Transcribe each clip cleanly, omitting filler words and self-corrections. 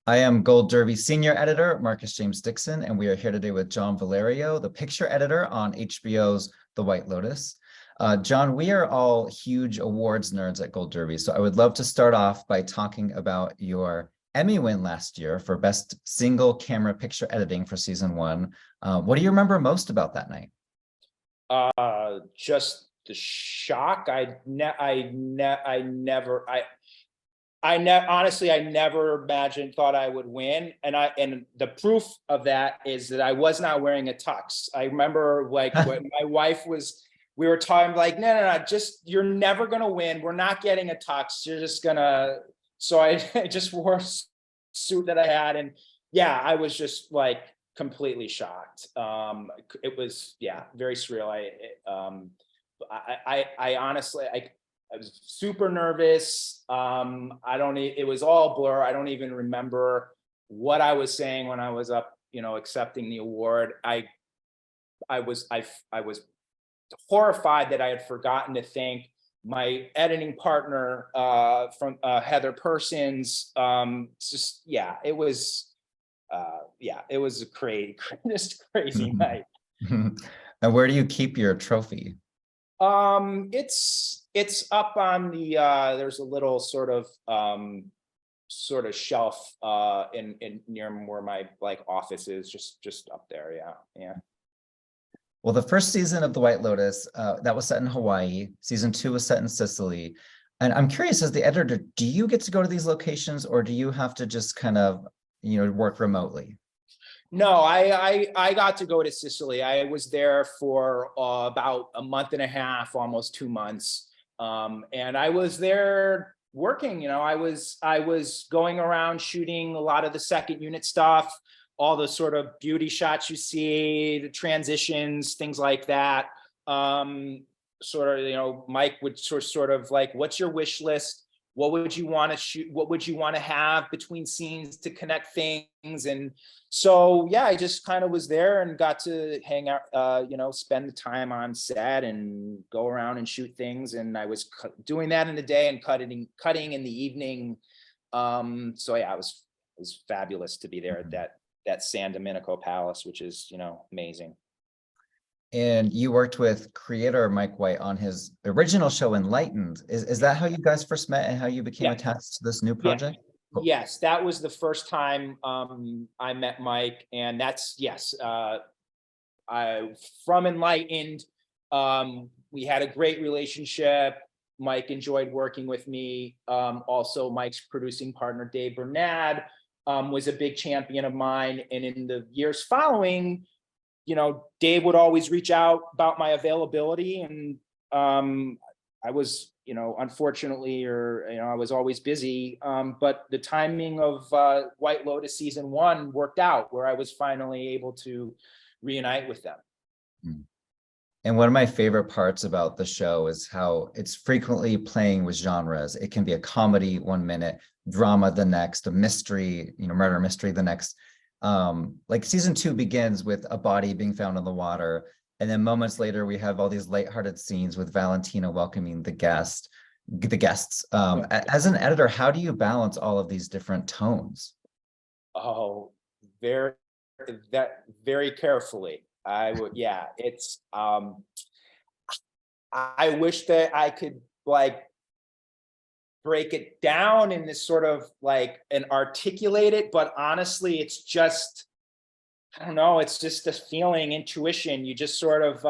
I am Gold Derby Senior Editor, Marcus James Dixon, and we are here today with John Valerio, the picture editor on HBO's The White Lotus. John, we are all huge awards nerds at Gold Derby, so I would love to start off by talking about your Emmy win last year for Best Single Camera Picture Editing for Season 1. What do you remember most about that night? Just the shock. Honestly, I never thought I would win. And the proof of that is that I was not wearing a tux. I remember like when my wife we were talking like, no, you're never going to win. We're not getting a tux. You're just gonna, so I just wore a suit that I had. And yeah, I was just like completely shocked. It was, yeah, very surreal. I honestly, I was super nervous. It was all blur. I don't even remember what I was saying when I was up, accepting the award. I was horrified that I had forgotten to thank my editing partner from Heather Persons. It was a crazy night. And where do you keep your trophy? It's up on the there's a little sort of shelf in near where my office is, just up there. Yeah. Well, the first season of The White Lotus, that was set in Hawaii. Season 2 was set in Sicily. And I'm curious, as the editor, do you get to go to these locations, or do you have to just kind of, work remotely? No, I got to go to Sicily. I was there for about a month and a half, almost 2 months. And I was there working, I was going around shooting a lot of the second unit stuff, all the sort of beauty shots you see, the transitions, things like that. Mike would sort of like, what's your wish list? What would you want to shoot? What would you want to have between scenes to connect things? And so, yeah, I just kind of was there and got to hang out, spend the time on set and go around and shoot things. And I was doing that in the day and cutting in the evening. So yeah, it was fabulous to be there at that San Domenico Palace, which is, amazing. And you worked with creator Mike White on his original show, Enlightened. Is that how you guys first met and how you became attached to this new project? Yeah. Yes, that was the first time I met Mike, and that's from Enlightened. We had a great relationship. Mike enjoyed working with me. Also, Mike's producing partner, Dave Bernad, was a big champion of mine. And in the years following, Dave would always reach out about my availability, and I was, unfortunately, I was always busy. But the timing of White Lotus season 1 worked out, where I was finally able to reunite with them. And one of my favorite parts about the show is how it's frequently playing with genres. It can be a comedy 1 minute, drama the next, a mystery, murder mystery the next. Like season 2 begins with a body being found in the water, and then moments later we have all these lighthearted scenes with Valentina welcoming the guests. As an editor, how do you balance all of these different tones? Oh, very carefully. It's I wish that I could break it down in this sort of and articulate it, but honestly, it's just, I don't know, it's just this feeling, intuition. You just sort of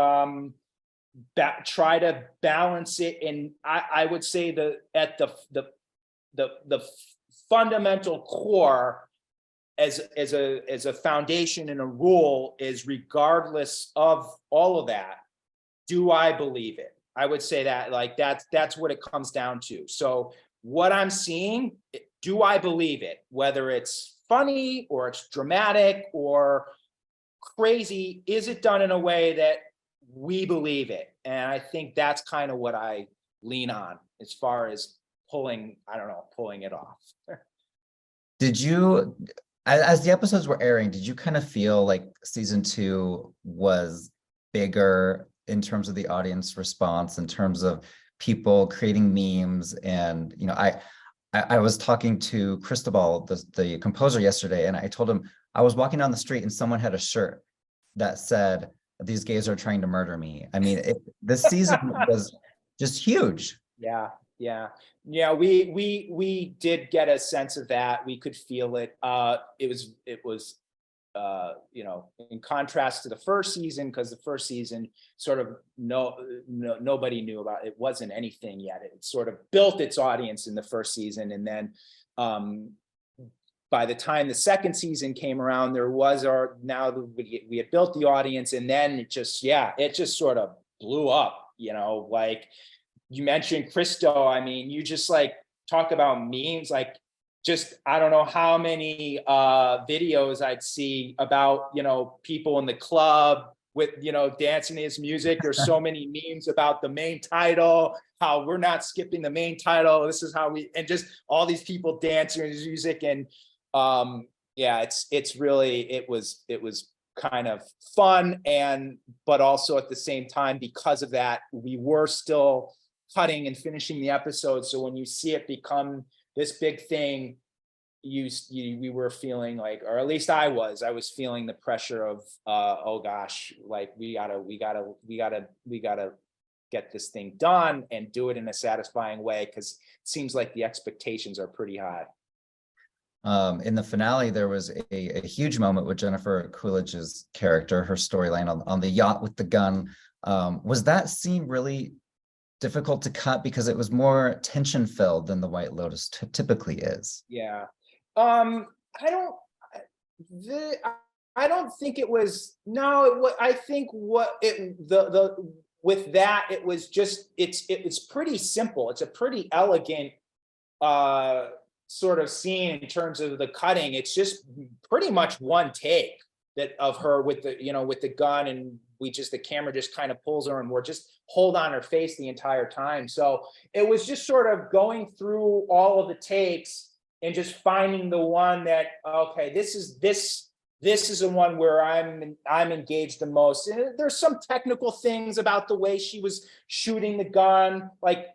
try to balance it. And I would say at the fundamental core as a foundation and a rule is, regardless of all of that, do I believe it? I would say that that's what it comes down to. So what I'm seeing, do I believe it? Whether it's funny or it's dramatic or crazy, is it done in a way that we believe it? And I think that's kind of what I lean on as far as pulling it off. Did you, as the episodes were airing, did you kind of feel like season 2 was bigger in terms of the audience response, in terms of people creating memes? And I was talking to Cristobal, the composer, yesterday, and I told him I was walking down the street and someone had a shirt that said, "These gays are trying to murder me." I mean, this season was just huge. Yeah, yeah, yeah. We did get a sense of that. We could feel it. It was in contrast to the first season, because the first season sort of nobody knew about it. Wasn't anything yet. It sort of built its audience in the first season, and then by the time the second season came around, there was we had built the audience, and then it just sort of blew up. Like you mentioned Christo. I mean, you just like talk about memes, like just I don't know how many videos I'd see about people in the club with dancing to his music. There's so many memes about the main title, how we're not skipping the main title. This is how and just all these people dancing to his music. And it was kind of fun, but also at the same time, because of that, we were still cutting and finishing the episode. So when you see it become this big thing, we were feeling like, or at least I was feeling the pressure of oh gosh, like we gotta get this thing done and do it in a satisfying way, because it seems like the expectations are pretty high. In the finale, there was a huge moment with Jennifer Coolidge's character, her storyline on the yacht with the gun. Was that scene really difficult to cut because it was more tension filled than the White Lotus typically is? Yeah. I don't I don't think it was. No, I think what it the with that, it was just it's pretty simple. It's a pretty elegant sort of scene in terms of the cutting. It's just pretty much one take that of her with the gun, and the camera just kind of pulls her, and we're just hold on her face the entire time. So it was just sort of going through all of the takes and just finding the one that, okay, this is the one where I'm engaged the most. And there's some technical things about the way she was shooting the gun, like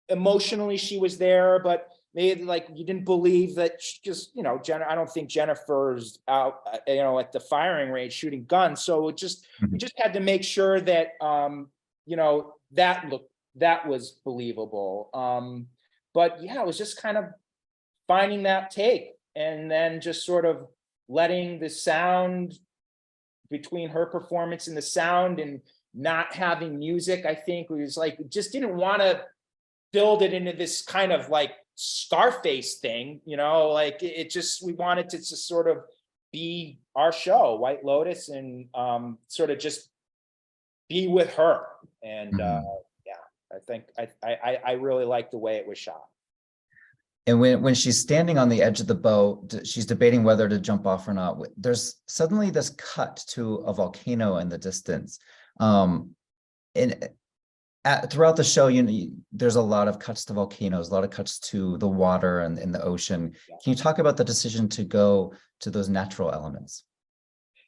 emotionally she was there, but maybe like you didn't believe that she just, I don't think Jennifer's out, at the firing range shooting guns. So we just had to make sure that, that was believable. But yeah, it was just kind of finding that take, and then just sort of letting the sound between her performance and the sound, and not having music. I think we was like, just didn't want to build it into this kind of like Scarface thing, like we wanted to just sort of be our show, White Lotus, and sort of just be with her. And I think I really like the way it was shot. And when she's standing on the edge of the boat, she's debating whether to jump off or not. There's suddenly this cut to a volcano in the distance. Throughout the show, there's a lot of cuts to volcanoes, a lot of cuts to the water and in the ocean. Yeah. Can you talk about the decision to go to those natural elements?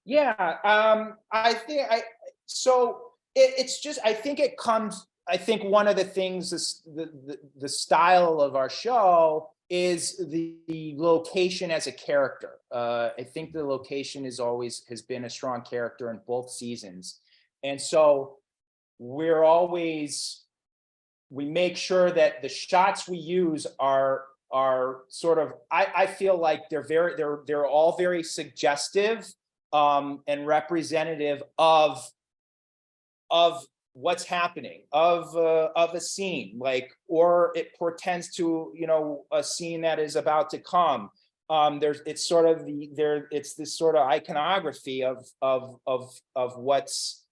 Yeah, I think it's just, I think it comes. I think one of the things is the style of our show is the location as a character. I think the location has been a strong character in both seasons. And so we make sure that the shots we use are sort of, I feel like they're all very suggestive and representative of what's happening, of a scene, like, or it portends to a scene that is about to come. It's sort of it's this sort of iconography of what's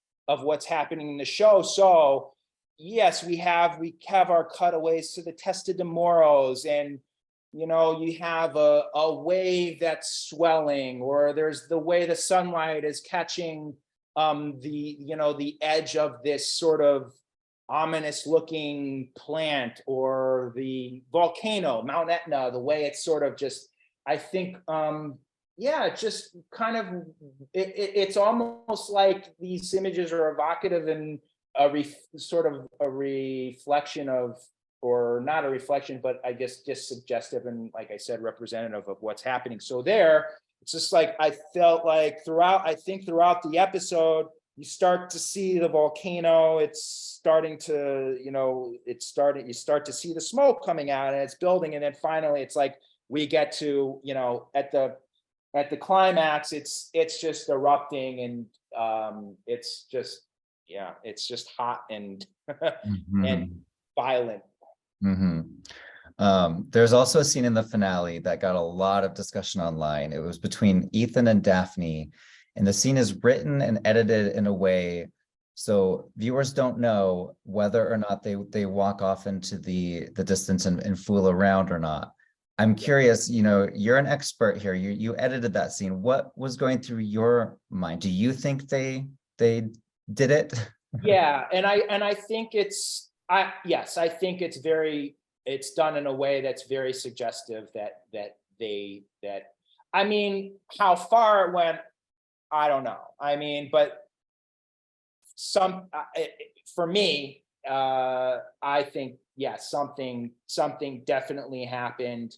happening in the show. So yes, we have our cutaways to the Testa de Moros, and you have a wave that's swelling, or there's the way the sunlight is catching the edge of this sort of ominous looking plant, or the Mount Etna, the way it's sort of just, I think, just kind of, it's almost like these images are evocative and sort of a reflection of or not a reflection, but I guess just suggestive and, like I said, representative of what's happening. So there, it's just like I felt like throughout the episode, you start to see the volcano. It's starting to, you start to see the smoke coming out and it's building. And then finally it's like we get to, at the climax, it's just erupting and it's just, yeah, it's just hot and and violent. There's also a scene in the finale that got a lot of discussion online. It was between Ethan and Daphne, and the scene is written and edited in a way so viewers don't know whether or not they walk off into the distance and fool around or not. I'm curious, you're an expert here. You edited that scene. What was going through your mind? Do you think they did it? Yeah, and I think yes, I think it's done in a way that's very suggestive that I mean, how far it went, I don't know. I mean, but for me, I think, yes, something definitely happened.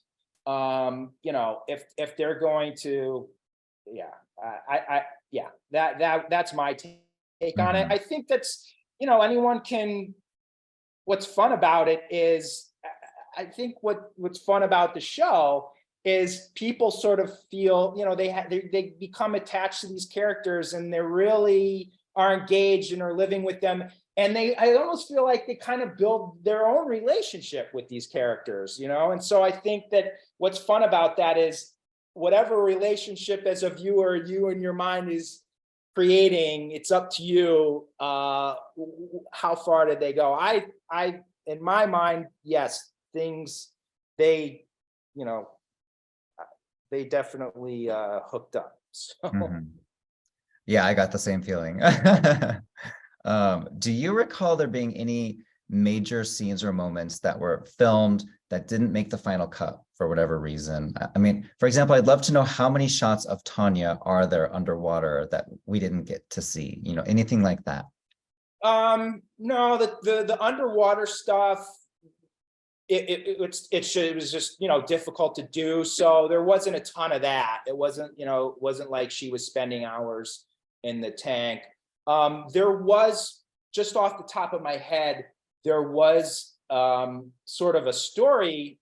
If they're going to, that's my take on it. I think that's, anyone can. What's fun about it is, I think what's fun about the show is people sort of feel, they become attached to these characters and they really are engaged and are living with them. And I almost feel like they kind of build their own relationship with these characters, And so I think that what's fun about that is whatever relationship as a viewer you in your mind is creating, it's up to you. How far did they go? I in my mind, yes, they definitely hooked up. So Yeah, I got the same feeling. Do you recall there being any major scenes or moments that were filmed that didn't make the final cut for whatever reason? I mean, for example, I'd love to know how many shots of Tanya are there underwater that we didn't get to see, anything like that. No, the underwater stuff, it was just, difficult to do. So there wasn't a ton of that. It wasn't like she was spending hours in the tank. There was, just off the top of my head, there was sort of a story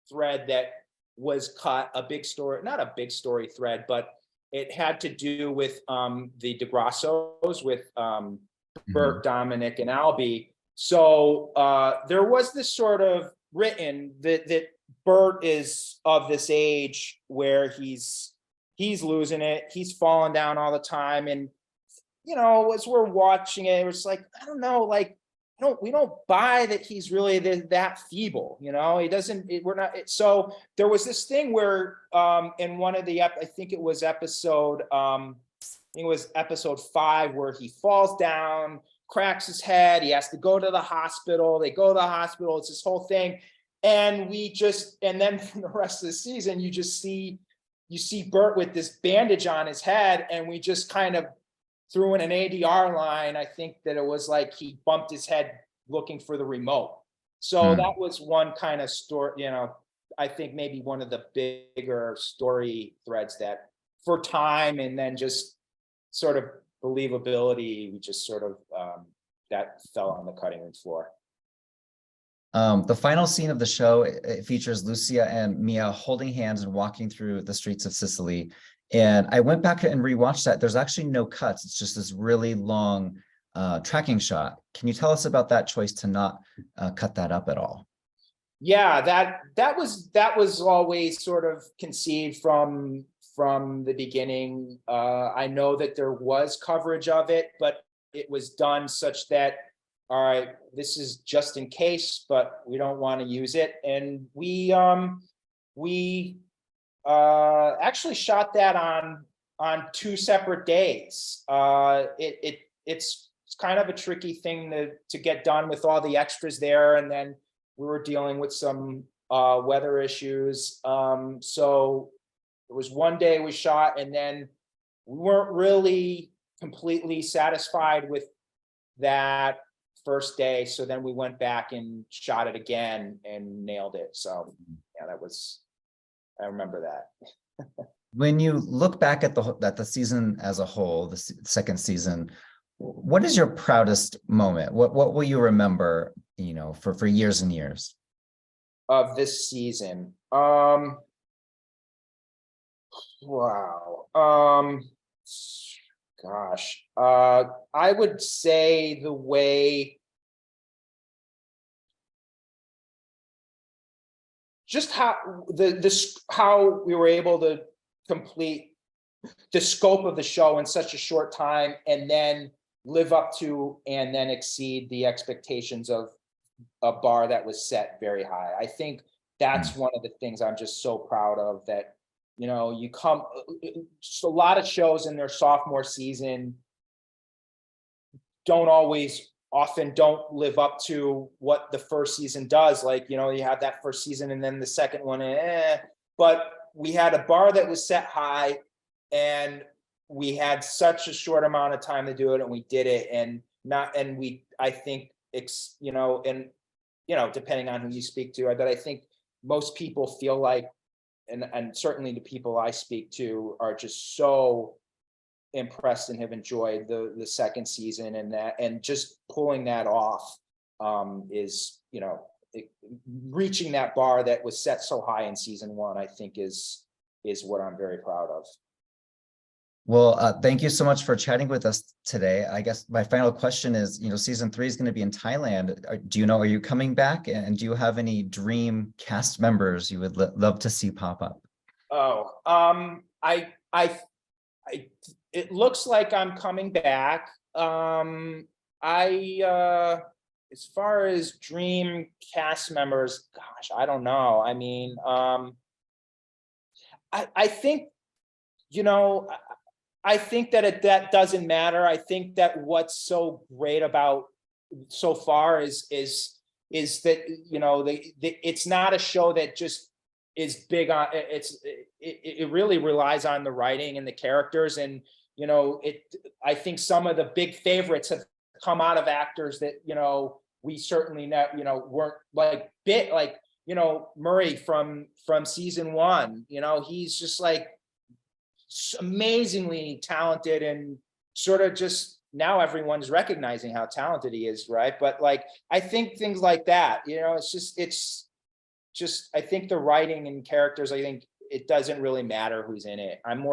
thread that was cut, not a big story thread, but it had to do with the DeGrassos, with Bert, Dominic, and Albie. So there was this sort of written that Bert is of this age where he's losing it, he's falling down all the time, and as we're watching it, it's like, I don't know, like we don't buy that he's really that feeble, he doesn't, we're not. So there was this thing where in one of the I think it was episode 5, where he falls down, cracks his head, he has to go to the hospital, they go to the hospital, it's this whole thing. And then for the rest of the season, you see Bert with this bandage on his head, and we just kind of threw in an ADR line. I think that it was like he bumped his head looking for the remote. So that was one kind of story, I think maybe one of the bigger story threads that for time, and then just sort of believability, we just sort of that fell on the cutting room floor. The final scene of the show, it features Lucia and Mia holding hands and walking through the streets of Sicily. And I went back and rewatched that. There's actually no cuts. It's just this really long tracking shot. Can you tell us about that choice to not cut that up at all? Yeah, that was always sort of conceived from the beginning. I know that there was coverage of it, but it was done such that, all right, this is just in case, but we don't want to use it. And we actually shot that on 2 separate days. It's kind of a tricky thing to get done with all the extras there, and then we were dealing with some weather issues. So it was one day we shot, and then we weren't really completely satisfied with that first day. So then we went back and shot it again and nailed it. So yeah, I remember that. When you look back at the season as a whole, the second season, what is your proudest moment? What will you remember, for years and years? Of this season. Wow. Gosh. I would say the way just how how we were able to complete the scope of the show in such a short time, and then live up to and then exceed the expectations of a bar that was set very high. I think that's one of the things I'm just so proud of, that you come a lot of shows in their sophomore season often don't live up to what the first season does. Like, you have that first season and then the second one, but we had a bar that was set high, and we had such a short amount of time to do it, and we did it. I think depending on who you speak to, but I think most people feel like, and certainly the people I speak to are just so impressed and have enjoyed the second season, and just pulling that off is, reaching that bar that was set so high in season one, I think is what I'm very proud of. Well, thank you so much for chatting with us today. I guess my final question is, season 3 is going to be in Thailand. Are you coming back? And do you have any dream cast members you would love to see pop up? Oh, it looks like I'm coming back. As far as dream cast members, gosh, I don't know. I mean, I think, I think that doesn't matter. I think that what's so great about so far is that, it's not a show that just is big on it really relies on the writing and the characters. And, I think some of the big favorites have come out of actors that, we certainly weren't like Murray from season 1. He's just like amazingly talented, and sort of just now everyone's recognizing how talented he is, right? But like, I think things like that, it's just I think the writing and characters, I think it doesn't really matter who's in it. I'm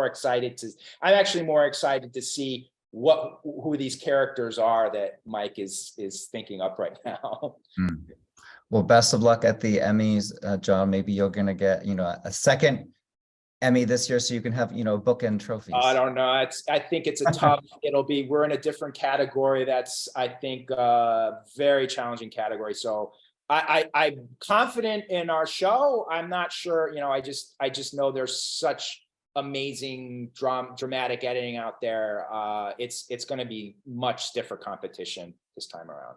actually more excited to see who these characters are that Mike is thinking up right now. Well, best of luck at the Emmys, John. Maybe you're gonna get a second Emmy this year, so you can have bookend trophies. I don't know. I think it's a tough. We're in a different category. That's, I think, very challenging category. So I'm confident in our show. I'm not sure. I just know there's such amazing dramatic editing out there. It's going to be much stiffer competition this time around.